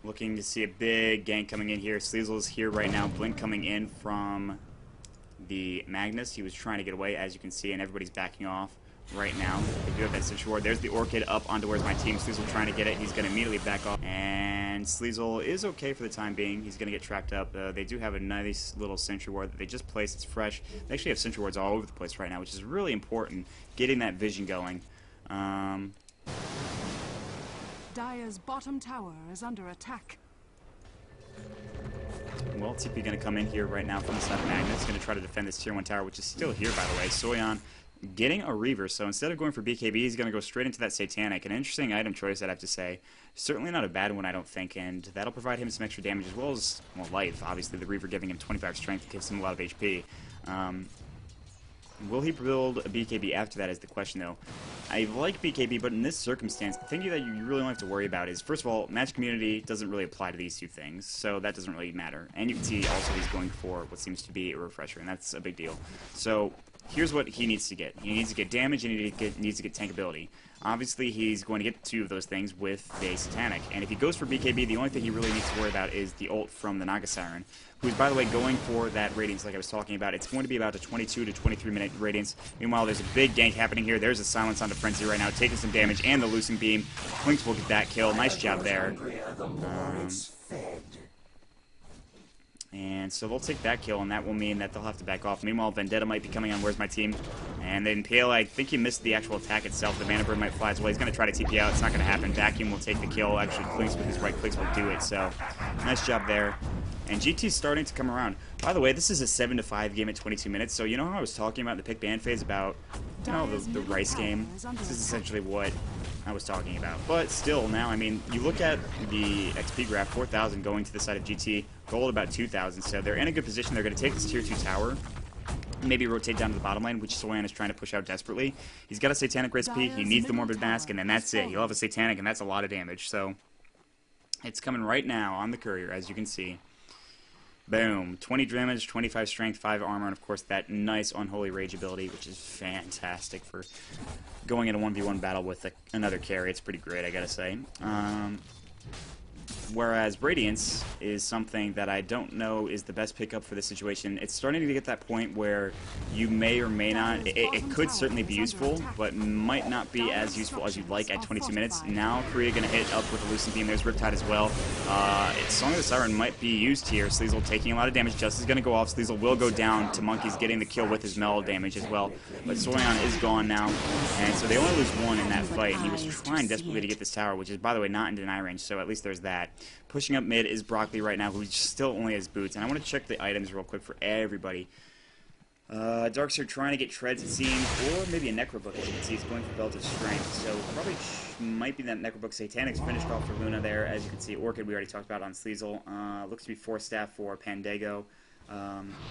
Looking to see a big gank coming in here. Sleazel's here right now. Blink coming in from the Magnus. He was trying to get away, as you can see, and everybody's backing off right now. They do have that Citrus Ward. There's the Orchid up onto Where's My Team. Sleazel trying to get it. He's going to immediately back off. And Sleazel is okay for the time being. He's going to get trapped up. They do have a nice little Sentry Ward that they just placed. It's fresh. They actually have Sentry Wards all over the place right now, which is really important, getting that vision going. Dire's bottom tower is under attack. Well, TP going to come in here right now from the side of Magnus. Going to try to defend this tier 1 tower, which is still here, by the way. Soyeon getting a Reaver, so instead of going for BKB, he's going to go straight into that Satanic. An interesting item choice, I'd have to say. Certainly not a bad one, I don't think, and that'll provide him some extra damage as well as, well, life. Obviously, the Reaver giving him 25 strength gives him a lot of HP. Will he build a BKB after that is the question, though. I like BKB, but in this circumstance, the thing that you really don't have to worry about is, first of all, Magic Community doesn't really apply to these two things, so that doesn't really matter. And you can see also he's going for what seems to be a Refresher, and that's a big deal. So here's what he needs to get. He needs to get damage, and he needs to get tankability. Obviously, he's going to get 2 of those things with the Satanic, and if he goes for BKB, the only thing he really needs to worry about is the ult from the Naga Siren, who's, by the way, going for that radiance like I was talking about. It's going to be about a 22 to 23 minute radiance. Meanwhile, there's a big gank happening here. There's a silence onto Frenzy right now, taking some damage, and the Loosing Beam. Clinks will get that kill. Nice job there. And so they'll take that kill, and that will mean that they'll have to back off. Meanwhile, Vendetta might be coming on Where's My Team. And then Impale, I think he missed the actual attack itself. The Mana Bird might fly as well. He's going to try to TP out. It's not going to happen. Vacuum will take the kill. Actually, Clinks with his right clicks will do it. So, nice job there. And GT's starting to come around. By the way, this is a 7-5 game at 22 minutes. So, you know how I was talking about in the pick ban phase about, you know, the Rice game? This is essentially what I was talking about. But still, now, I mean, you look at the XP graph, 4,000 going to the side of GT, gold about 2,000. So they're in a good position. They're going to take this tier 2 tower, maybe rotate down to the bottom lane, which Soyan is trying to push out desperately. He's got a Satanic recipe, he needs the Morbid Mask, and then that's it. He'll have a Satanic, and that's a lot of damage. So it's coming right now on the courier, as you can see. Boom. 20 damage, 25 strength, 5 armor, and of course that nice Unholy Rage ability, which is fantastic for going in a 1v1 battle with another carry. It's pretty great, I gotta say. Whereas Radiance is something that I don't know is the best pickup for this situation. It's starting to get that point where you may or may not, it could certainly be useful, but might not be as useful as you'd like at 22 minutes. Now Korea going to hit up with a Lucent Beam. There's Riptide as well. Song of the Siren might be used here. Sleazel taking a lot of damage. Just is going to go off. Sleazel will go down to Monkeys getting the kill with his melee damage as well. But Soyan is gone now, and so they only lose one in that fight. And he was trying desperately to get this tower, which is, by the way, not in deny range, so at least there's that. Pushing up mid is Broccoli right now, who still only has boots. And I want to check the items real quick for everybody. Darkseer trying to get Treads, it seems, or maybe a Necrobook, as you can see. He's going for Belt of Strength. So probably might be that Necrobook. Satanic's finished off for Luna there, as you can see. Orchid we already talked about on Sleazel. Looks to be 4 staff for Pandago.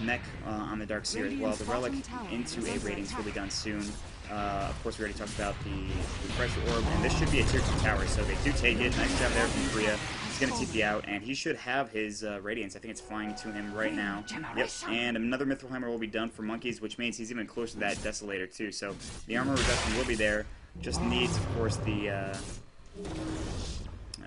Mech on the Darkseer as well. The Relic into a Radiance will be done soon. Of course, we already talked about the Pressure Orb, and this should be a tier 2 tower, so they do take it. Nice job there from Korea. He's going to TP out, and he should have his Radiance. I think it's flying to him right now. Yep, and another Mithril Hammer will be done for Monkeys, which means he's even closer to that Desolator, too. So the armor reduction will be there. Just needs, of course, the...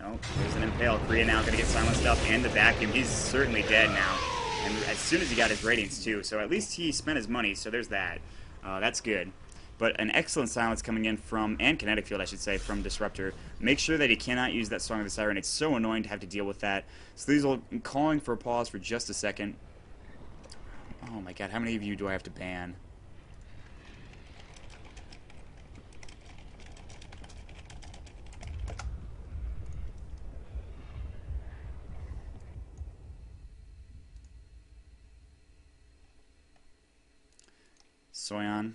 Oh, there's an Impale. Korea now going to get silenced up, and the Vacuum. He's certainly dead now. And as soon as he got his Radiance, too. So at least he spent his money, so there's that. That's good. But an excellent silence coming in from, and Kinetic Field, I should say, from Disruptor. Make sure that he cannot use that Song of the Siren. It's so annoying to have to deal with that. Sleazel calling for a pause for just a second. Oh my god, how many of you do I have to ban? Soyan.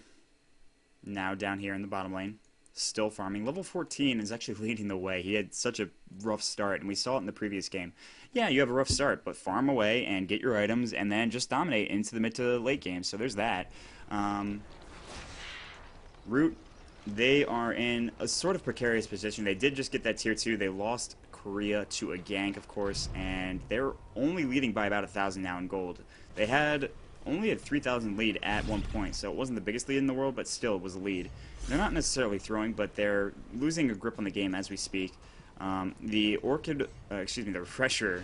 Now down here in the bottom lane, still farming. Level 14 is actually leading the way. He had such a rough start, and we saw it in the previous game. Yeah, you have a rough start, but farm away and get your items, and then just dominate into the mid to late game. So there's that. Root, they are in a sort of precarious position. They did just get that tier 2. They lost Korea to a gank, of course, and they're only leading by about 1,000 now in gold. They had only a 3,000 lead at one point, so it wasn't the biggest lead in the world, but still it was a lead. They're not necessarily throwing, but they're losing a grip on the game as we speak. The Refresher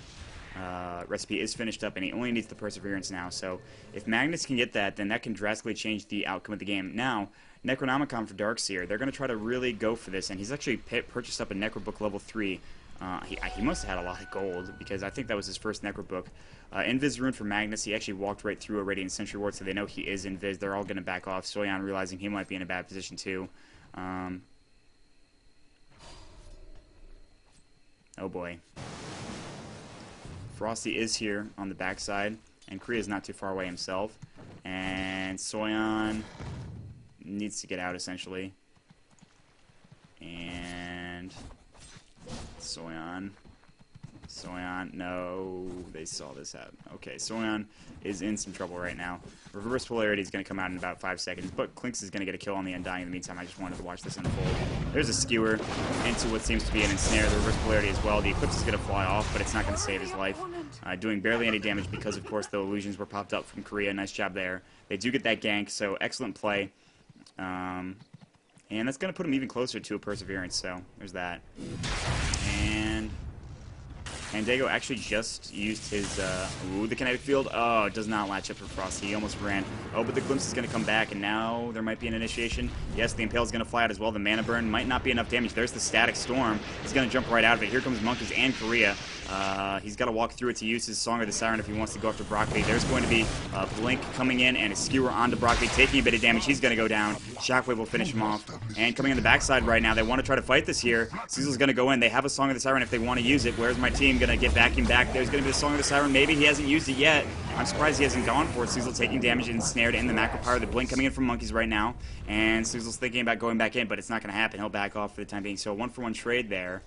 recipe is finished up, and he only needs the Perseverance now, so if Magnus can get that, then that can drastically change the outcome of the game. Now, Necronomicon for Darkseer, they're going to try to really go for this, and he's actually purchased up a Necrobook level 3. He must have had a lot of gold, because I think that was his first Necrobook. Invis Rune for Magnus, he actually walked right through a Radiant Sentry Ward, so they know he is Invis. They're all going to back off. Soyan realizing he might be in a bad position too. Oh boy. Frosty is here on the backside, and Korea's not too far away himself. And Soyan needs to get out, essentially. And Soyan, no, they saw this happen. Okay, Soyan is in some trouble right now. Reverse Polarity is going to come out in about 5 seconds, but Clinks is going to get a kill on the Undying. In the meantime, I just wanted to watch this unfold. There's a skewer into what seems to be an ensnare. The Reverse Polarity as well. The Eclipse is going to fly off, but it's not going to save his life. Doing barely any damage because, of course, the illusions were popped up from Korea. Nice job there. They do get that gank, so excellent play. And that's going to put him even closer to a Perseverance, so there's that. And Pandago actually just used his, ooh, the kinetic field. Oh, it does not latch up for Frosty. He almost ran. Oh, but the glimpse is going to come back, and now there might be an initiation. Yes, the Impale is going to fly out as well. The mana burn might not be enough damage. There's the static storm. He's going to jump right out of it. Here comes Monkeys and Korea. He's got to walk through it to use his Song of the Siren if he wants to go after Broccoli. There's going to be Blink coming in and a skewer onto Broccoli, taking a bit of damage. He's going to go down. Shockwave will finish him off. And coming on the backside right now, they want to try to fight this here. Cecil's going to go in. They have a Song of the Siren if they want to use it. Where's my team? Going to get vacuumed back. There's going to be the Song of the Siren. Maybe he hasn't used it yet. I'm surprised he hasn't gone for it. Cecil taking damage and snared in the macro power. The Blink coming in from Monkeys right now. And Cecil's thinking about going back in, but it's not going to happen. He'll back off for the time being. So a 1-for-1 trade there.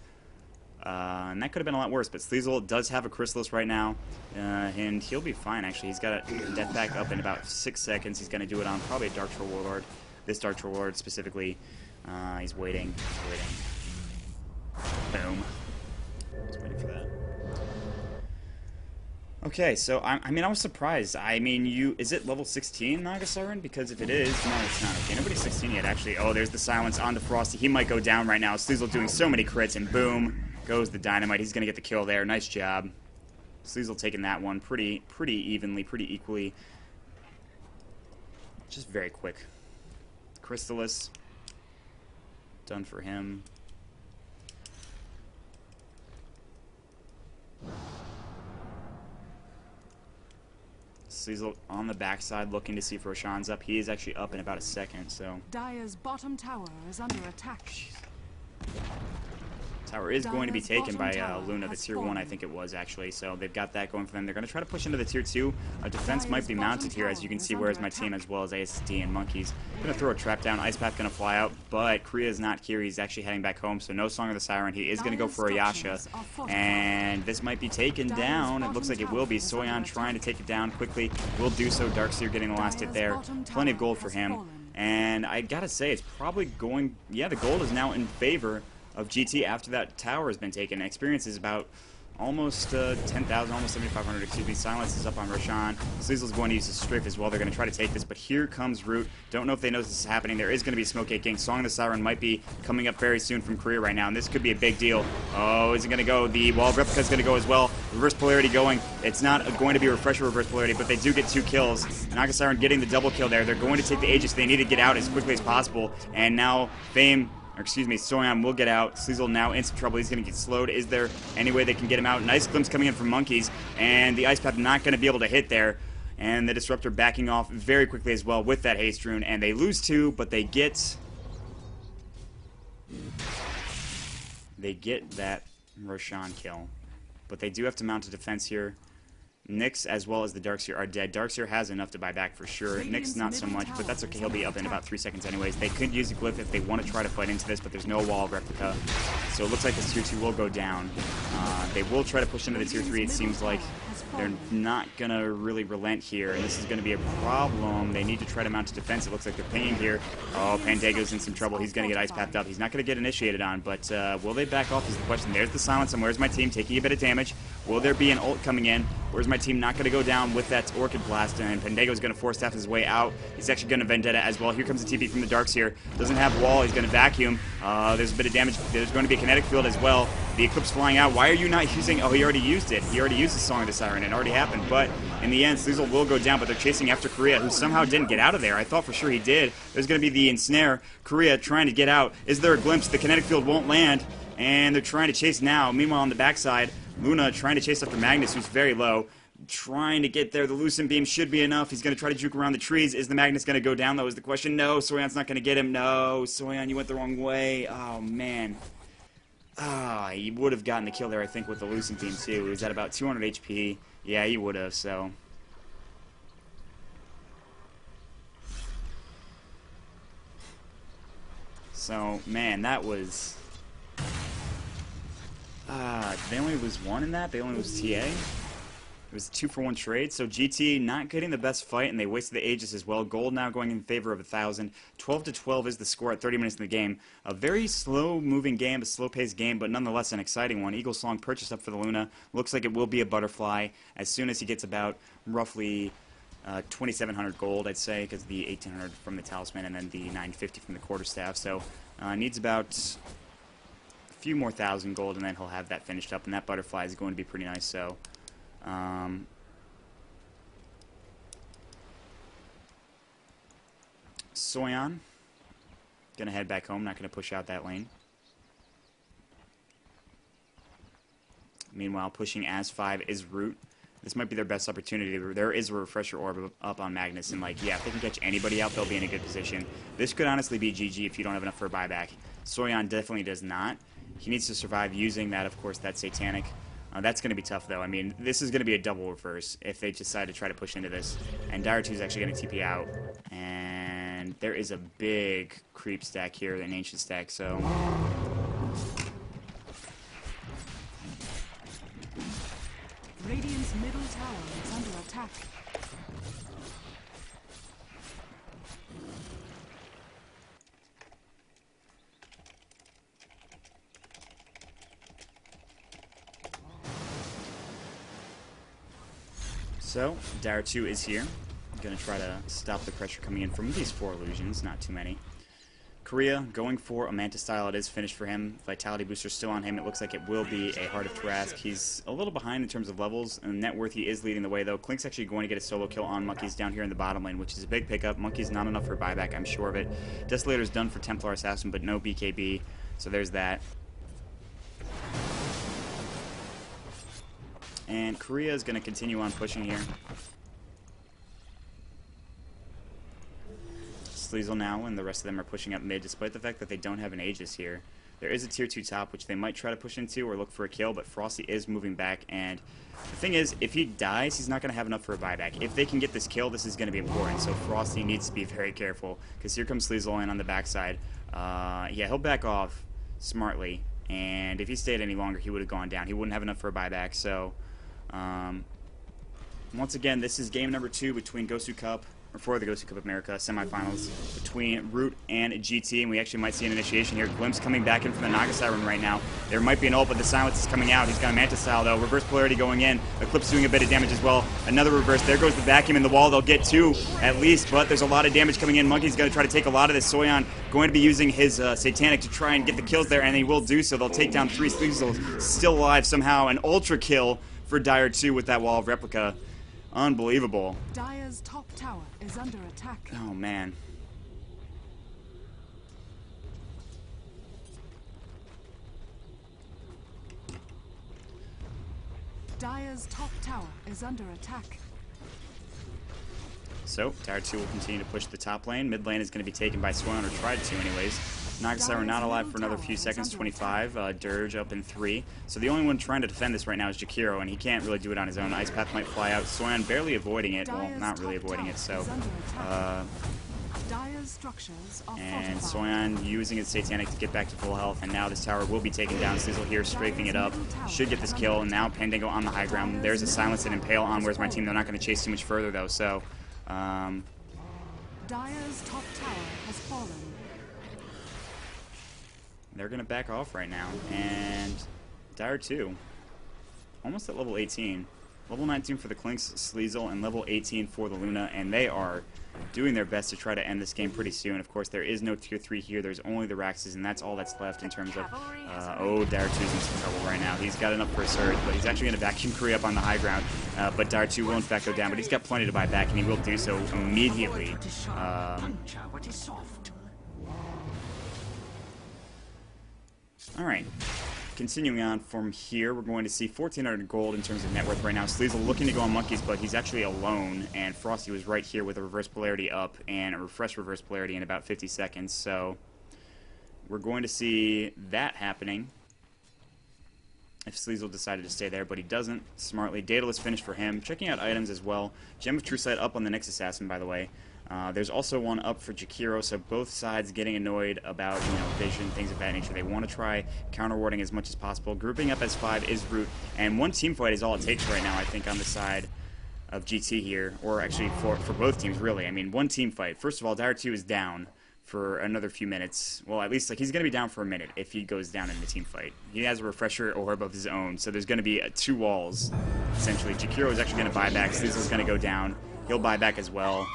And that could have been a lot worse, but Sleazel does have a Chrysalis right now, and he'll be fine, actually. He's got a Death Pack up in about 6 seconds. He's going to do it on probably a Dark Troll Warlord, this Dark Troll Warlord specifically. He's waiting. Boom. Just waiting for that. Okay, so, I mean, I was surprised. I mean, is it level 16, Naga Siren? Because if it is, no, it's not. Okay, nobody's 16 yet, actually. Oh, there's the silence onto Frosty. He might go down right now. Sleazel doing so many crits, and boom. Goes the dynamite. He's going to get the kill there. Nice job. Sleazel taking that one pretty evenly, pretty equally. Just very quick. Chrysalis. Done for him. Sleazel on the backside looking to see if Roshan's up. He is actually up in about a second, so. Dire's bottom tower is under attack. Tower is going to be taken by Luna, the tier 1, I think it was, actually. So they've got that going for them. They're going to try to push into the tier 2. A defense might be mounted here, as you can see. Where's my team, as well as ASD and Monkeys. Going to throw a trap down. Ice Path going to fly out, but Korea is not here. He's actually heading back home, so no Song of the Siren. He is going to go for a Yasha, and this might be taken down. It looks like it will be. Soyan trying to take it down quickly. Will do so. Darkseer getting the last hit there. Plenty of gold for him. And I got to say, it's probably going... Yeah, the gold is now in favor of GT after that tower has been taken. Experience is about almost 10,000, almost 7,500, excuse me. Silence is up on Roshan. Sleazel's going to use his Strafe as well. They're going to try to take this, but here comes Root. Don't know if they know this is happening. There is going to be a Smoke 8 Gang. Song of the Siren might be coming up very soon from Korea right now, and this could be a big deal. Oh, is it going to go? The Wall of Replica is going to go as well. Reverse Polarity going. It's not going to be a Refresher Reverse Polarity, but they do get 2 kills. Naga Siren getting the double kill there. They're going to take the Aegis. They need to get out as quickly as possible, and now Fame... Or excuse me, Soyan will get out. Sleazel now in some trouble. He's going to get slowed. Is there any way they can get him out? Nice glimpse coming in from Monkeys. And the Ice Path not going to be able to hit there. And the Disruptor backing off very quickly as well with that Haste Rune. And they lose 2, but they get that Roshan kill. But they do have to mount a defense here. Nyx, as well as the Darkseer, are dead. Darkseer has enough to buy back for sure. Nyx, not so much, but that's okay. He'll be up in about 3 seconds anyways. They could use a Glyph if they want to try to fight into this, but there's no Wall of Replica. So it looks like this tier 2 will go down. They will try to push into the tier 3. It seems like they're not going to really relent here, and this is going to be a problem. They need to try to mount a defense. It looks like they're pinging here. Oh, Pandago's in some trouble. He's going to get Ice Pathed up. He's not going to get initiated on, but will they back off is the question. There's the silence, and where's my team taking a bit of damage? Will there be an ult coming in? Where's my team not going to go down with that Orchid Blast? And Pandago's going to Force Staff his way out. He's actually going to Vendetta as well. Here comes the TP from the Darkseer. Doesn't have wall. He's going to vacuum. There's a bit of damage. There's going to be a kinetic field as well. The Eclipse flying out. Why are you not using... Oh, he already used it. He already used the Song of the Siren. It already happened. But in the end, Sleazel will go down, but they're chasing after Korea, who somehow didn't get out of there. I thought for sure he did. There's going to be the Ensnare. Korea trying to get out. Is there a glimpse? The kinetic field won't land, and they're trying to chase now. Meanwhile, on the backside, Luna trying to chase after Magnus, who's very low. Trying to get there. The Lucent Beam should be enough. He's going to try to juke around the trees. Is the Magnus going to go down, though, is the question. No, Soyan's not going to get him. No, Soyan, you went the wrong way. Oh, man. He would have gotten the kill there, I think, with the Lucent Beam, too. He was at about 200 HP. Yeah, he would have, so... So, man, that was... did they only lose 1 in that? They only lose TA? It was a 2-for-1 trade, so GT not getting the best fight, and they wasted the Aegis as well. Gold now going in favor of 1,000. 12-12 is the score at 30 minutes in the game. A very slow-moving game, a slow-paced game, but nonetheless an exciting one. Eagle Song purchased up for the Luna. Looks like it will be a Butterfly as soon as he gets about roughly 2,700 gold, I'd say, because the 1,800 from the Talisman and then the 950 from the Quarterstaff. So needs about... few more 1,000 gold, and then he'll have that finished up, and that butterfly is going to be pretty nice. So, Soyan, gonna head back home, not gonna push out that lane. Meanwhile, pushing as 5 is Root. This might be their best opportunity. There is a refresher orb up on Magnus, and like, yeah, if they can catch anybody out, they'll be in a good position. This could honestly be GG if you don't have enough for a buyback. Soyan definitely does not. He needs to survive using that, of course, that Satanic. That's going to be tough, though. I mean, this is going to be a double reverse if they decide to try to push into this. And Dire 2 is actually going to TP out. And there is a big creep stack here, an ancient stack, so... Radiant's middle tower is under attack. So, Dire 2 is here. Gonna try to stop the pressure coming in from these 4 illusions, not too many. Korea going for a Manta style. It is finished for him. Vitality booster still on him. It looks like it will be a Heart of Trask. He's a little behind in terms of levels, and net worth he is leading the way, though. Klink's actually going to get a solo kill on Monkeys down here in the bottom lane, which is a big pickup. Monkeys not enough for buyback, I'm sure of it. Desolator's done for Templar Assassin, but no BKB, so there's that. And Korea is going to continue on pushing here. Sleazel now, and the rest of them are pushing up mid, despite the fact that they don't have an Aegis here. There is a tier 2 top, which they might try to push into or look for a kill, but Frosty is moving back, and the thing is, if he dies, he's not going to have enough for a buyback. If they can get this kill, this is going to be important, so Frosty needs to be very careful, because here comes Sleazel in on the backside. Yeah, he'll back off smartly, and if he stayed any longer, he would have gone down. He wouldn't have enough for a buyback, so... once again, this is game number 2 between GosuCup, or for the GosuCup America semifinals, between Root and GT, and we actually might see an initiation here. Glimpse coming back in from the Naga Siren right now. There might be an ult, but the silence is coming out. He's got a Manta style, though. Reverse polarity going in. Eclipse doing a bit of damage as well. Another reverse. There goes the vacuum in the wall. They'll get 2 at least, but there's a lot of damage coming in. Monkey's going to try to take a lot of this. Soyan going to be using his Satanic to try and get the kills there, and he will do so. They'll take down 3. Sleazel still alive somehow. An ultra kill for Dire 2 with that wall of replica. Unbelievable. Dire's top tower is under attack. Oh, man. Dire's top tower is under attack. So, Dire 2 will continue to push the top lane. Mid lane is going to be taken by Soyan, or tried to anyways. Naga Siren not alive for another few seconds, 25. Dirge up in 3. So the only one trying to defend this right now is Jakiro, and he can't really do it on his own. Ice Path might fly out. Soyan barely avoiding it. Well, not really avoiding it, so... and Soyan using his Satanic to get back to full health, and now this tower will be taken down. Sleazel here strafing it up. Should get this kill, and now Pandango on the high ground. There's a Silence and Impale on Where's My Team. They're not going to chase too much further, though, so... Dire's top tower has fallen. They're going to back off right now, and Dire 2, almost at level 18. Level 19 for the Klinks, Sleazel, and level 18 for the Luna, and they are doing their best to try to end this game pretty soon. Of course, there is no tier 3 here. There's only the Raxes, and that's all that's left in terms of... oh, Dire 2's in some trouble right now. He's got enough for a surge, but he's actually going to vacuum Korea up on the high ground. But Dire 2 will in fact go down, but he's got plenty to buy back, and he will do so immediately. Alright, continuing on from here, we're going to see 1,400 gold in terms of net worth right now. Sleazel looking to go on Monkeys, but he's actually alone, and Frosty was right here with a reverse polarity up and a refresh reverse polarity in about 50 seconds, so we're going to see that happening if Sleazel decided to stay there, but he doesn't, smartly. Daedalus finished for him. Checking out items as well. Gem of True Sight up on the next Assassin, by the way. There's also one up for Jakiro, so both sides getting annoyed about, vision, things of that nature. They want to try counter-warding as much as possible. Grouping up as 5 is Root, and one team fight is all it takes right now, I think, on the side of GT here, or actually for both teams, really. I mean, one team fight. First of all, Dire 2 is down for another few minutes. Well, at least, he's going to be down for a minute if he goes down in the team fight. He has a refresher orb of his own, so there's going to be 2 walls, essentially. Jakiro is actually going to buy back. Sleazel's going to go down. He'll buy back as well.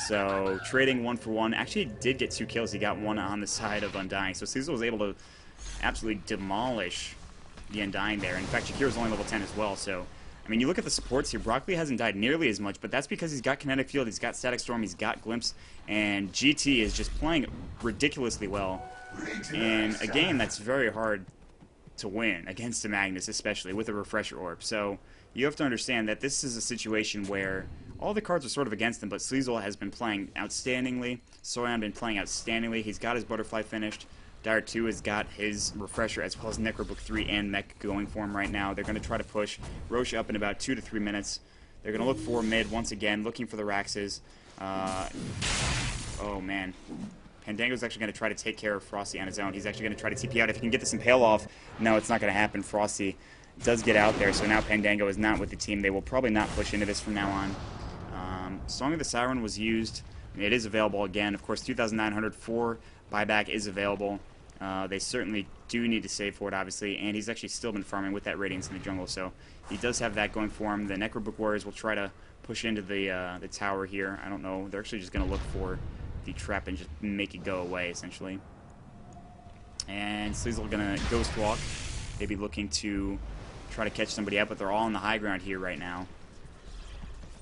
So, trading 1 for 1. Actually, he did get 2 kills. He got 1 on the side of Undying. So, Sleazel was able to absolutely demolish the Undying there. In fact, Shakira's only level 10 as well, so... I mean, you look at the supports here, Broccoli hasn't died nearly as much, but that's because he's got Kinetic Field, he's got Static Storm, he's got Glimpse, and GT is just playing ridiculously well. And a game that's very hard to win against a Magnus, especially with a Refresher Orb. So you have to understand that this is a situation where all the cards are sort of against him, but Sleazel has been playing outstandingly. Soyan been playing outstandingly. He's got his Butterfly finished. Dire 2 has got his Refresher as well as Necrobook 3 and Mech going for him right now. They're going to try to push Roche up in about 2 to 3 minutes. They're going to look for mid once again, looking for the Raxes. Oh, man. Pandango's actually going to try to take care of Frosty on his own. He's actually going to try to TP out. If he can get this Impale off, no, it's not going to happen. Frosty does get out there, so now Pandango is not with the team. They will probably not push into this from now on. Song of the Siren was used. It is available again. Of course, 2,900 for buyback is available. They certainly do need to save for it, obviously, and he's actually still been farming with that Radiance in the jungle, so he does have that going for him. The Necrobook Warriors will try to push into the tower here. I don't know. They're actually just going to look for the trap and just make it go away, essentially. And Sleazel going to Ghost Walk. They'd be looking to try to catch somebody up, but they're all on the high ground here right now.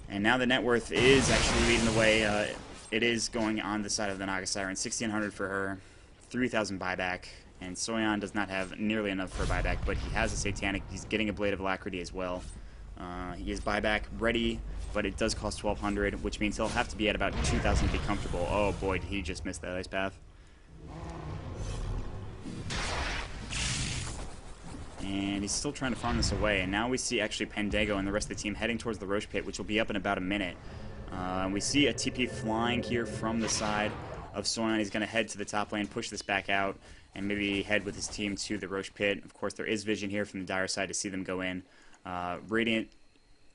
And now the net worth is actually leading the way. It is going on the side of the Naga Siren. 1,600 for her, 3,000 buyback, and Soyan does not have nearly enough for buyback, but he has a Satanic. He's getting a Blade of Alacrity as well. He is buyback ready, but it does cost 1,200, which means he'll have to be at about 2,000 to be comfortable. Oh boy, did he just miss that Ice Path. And he's still trying to farm this away, and now we see actually Pandango and the rest of the team heading towards the Roche Pit, which will be up in about a minute. We see a TP flying here from the side of Soyan. He's going to head to the top lane, push this back out, and maybe head with his team to the Roche Pit. Of course, there is vision here from the Dire side to see them go in. Radiant,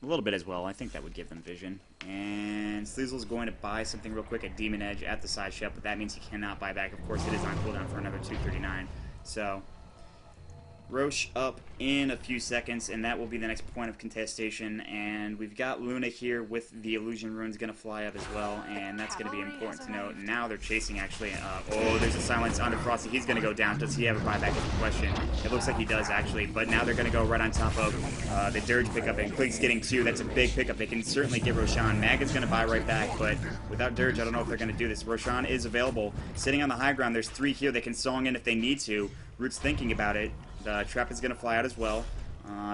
a little bit as well. I think that would give them vision. And Sleazel's going to buy something real quick at Demon Edge at the side ship, but that means he cannot buy back. Of course, it is on cooldown for another 239. So Roche up in a few seconds, and that will be the next point of contestation. And we've got Luna here with the Illusion Runes going to fly up as well, and that's going to be important to note. Now they're chasing, actually. Oh, there's a silence onto Frosty. He's going to go down. Does he have a buyback is the question. It looks like he does, actually, but now they're going to go right on top of the Dirge pickup, and Quigg's getting 2. That's a big pickup. They can certainly get Roshan. Mag is going to buy right back, but without Dirge, I don't know if they're going to do this. Roshan is available. Sitting on the high ground, there's 3 here. They can song in if they need to. Root's thinking about it. The trap is going to fly out as well.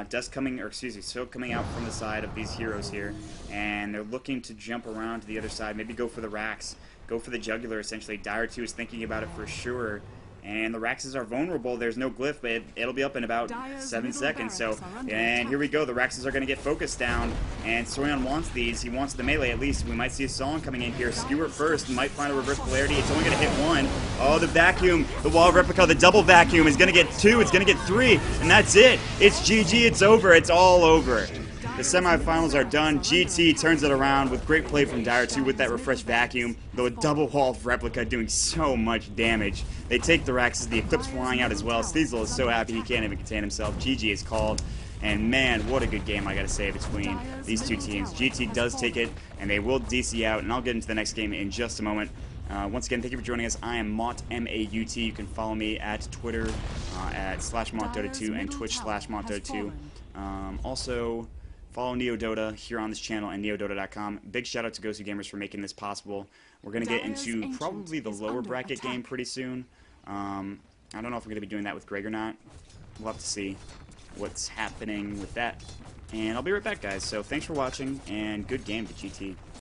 Dust coming, or excuse me, Silk coming out from the side of these heroes here, and they're looking to jump around to the other side, maybe go for the Rax, go for the Jugular, essentially. Dire 2 is thinking about it for sure, and the Raxes are vulnerable. There's no glyph, but it'll be up in about 7 seconds, so, and here we go. The Raxes are going to get focused down, and Soyan wants these. He wants the melee, at least. We might see a Song coming in here. Skewer first, might find a reverse polarity. It's only going to hit 1. Oh, the vacuum, the wall of replica, the double vacuum is going to get 2. It's going to get 3, and that's it. It's GG. It's over. It's all over. The semifinals are done. GT turns it around with great play from Dire 2 with that refreshed vacuum, though a double wall of replica doing so much damage. They take the Raxes, the Eclipse flying out as well. Sleazel is so happy he can't even contain himself. GG is called, and man, what a good game, I gotta say, between these two teams. GT does take it, and they will DC out, and I'll get into the next game in just a moment. Once again, thank you for joining us. I am Maut, M-A-U-T. You can follow me at Twitter at /MautDota2 and Twitch /MautDota2. Also, follow NeoDota here on this channel and NeoDota.com. Big shout out to GosuGamers for making this possible. We're going to get into probably the lower bracket game pretty soon. I don't know if we're going to be doing that with Greg or not. We'll have to see what's happening with that. And I'll be right back, guys. So thanks for watching, and good game to GT.